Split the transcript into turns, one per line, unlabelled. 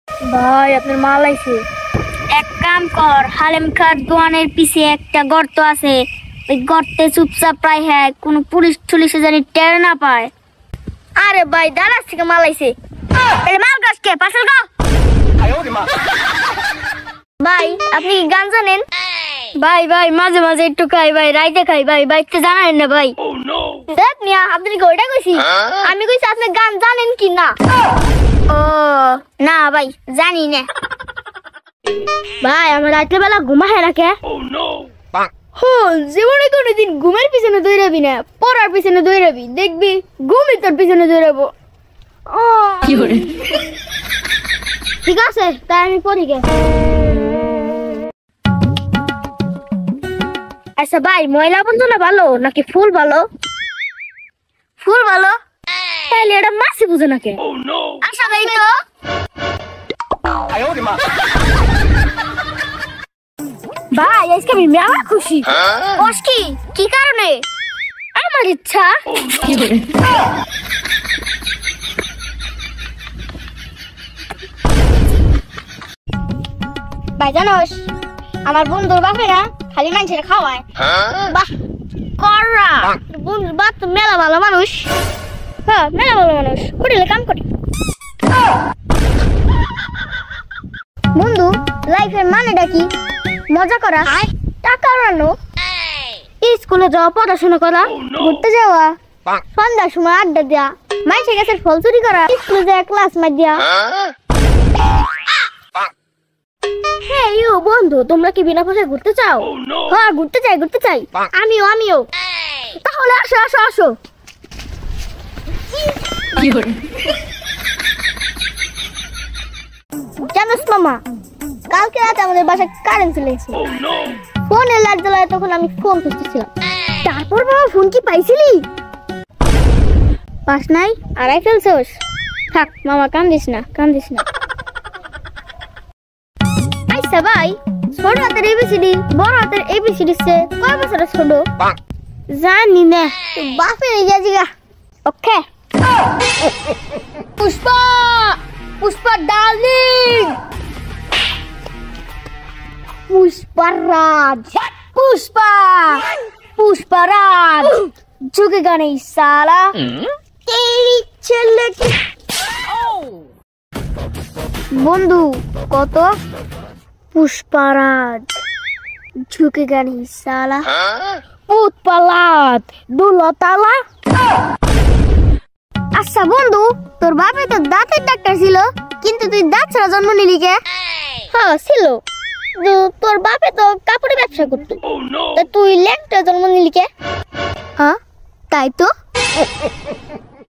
ভাই আপনার মাল আইছে।
এক কাম কর, হালেম খার দোয়ানের পিছে একটা গর্ত আছে, ওই গর্তে চুপচাপ প্রায় হ্যাঁ কোনো পুলিশ টুলিশে জানি টের না পায়।
আরে ভাই দাঁড়াস থেকে মাল আইছে।
মাল গাছকে পাশাল গা।
ভাই আপনি কি গান জানেন?
ভাই ভাই মাঝে মাঝে একটু খাই ভাই, রাইতে খাই ভাই, বাইকতে জানেন না ভাই।
দেখ মিয়া আপনি কি ওইটা কইছি? আমি কইছি আপনি গান জানেন কি না।
ও না ভাই জানি না।
ভাই আমার রাত্রে বেলা ঘুমা হয় না কে? জীবনে কোনোদিন ঘুমের পিছনে দৌড়াবি না, পড়ার পিছনে দৌড়াবি, দেখবি ঘুমই তোর পিছনে দৌড়াবো। ঠিক আছে তাই আমি পড়ি গে।
আচ্ছা ভাই ময়লা বন্ধনা ভালো নাকি ফুল ভালো?
ফুল ভালো।
তাইলে এটা মাছি বুঝো নাকি?
আচ্ছা ভাই তো
ভাই আজকে আমি মেলা খুশি।
বস কি কারণে?
আমার ইচ্ছা।
ভাই জানোস আমার বন্ধুর বাপে না খালি মানুষের খাওয়ায়। বাহ কররা, বন্ধুর বাপ তো মেলা ভালো মানুষ।
হ্যাঁ মেলা ভালো মানুষ, করিলে কাম করি।
বন্ধু লাইফের মানেটা কি? মজা করা, টাকা উড়ানো, স্কুলে যাওয়া, পড়াশোনা করা, ঘুরতে যাওয়া, সন্ধ্যার সময় আড্ডা দেওয়া, মাইসে গাছের ফল চুরি করা, স্কুলে যাওয়া ক্লাস মার দেওয়া। হ্যাঁ ইউ বন্ধু তোমরা কি বিনা পয়সায় ঘুরতে চাও? হ্যাঁ ঘুরতে চাই। আমিও। তাহলে আসো আসো আসো। জানোস মামা কালকে রাতে আমাদের বাসায় কারেন্ট চলে গেছে। ফোনের লাইট জ্বালায় তখন আমি ফোন খুঁজতেছিলাম। তারপর বাবা ফোন কি পাইছিলি? পাস নাই? আড়াই ফেলছোস? থাক মামা কান্দিস না। আচ্ছা ভাই ছোট হাতের এবিসিডি বড় হাতের এবিসিডি সে কয় বছরের ছোট? জানি না, বাপের জিগা। ওকে পুষ্পা ডার্লিং, पुष्पराज झुकेगा नहीं साला तेरी चले की। बंधु कत पुष्पराज झुकेगा नहीं साला उत्पालात दुलताला। আচ্ছা বন্ধু তোর বাপে তো দাঁতের ডাক্তার ছিল, কিন্তু তুই দাঁত ছাড়া জন্ম নিলি কে? হ্যাঁ ছিল, তোর বাপে তো কাপড়ের ব্যবসা করতো, তুই ল্যাংটা জন্ম নিলি কে? হ্যাঁ তাই তো।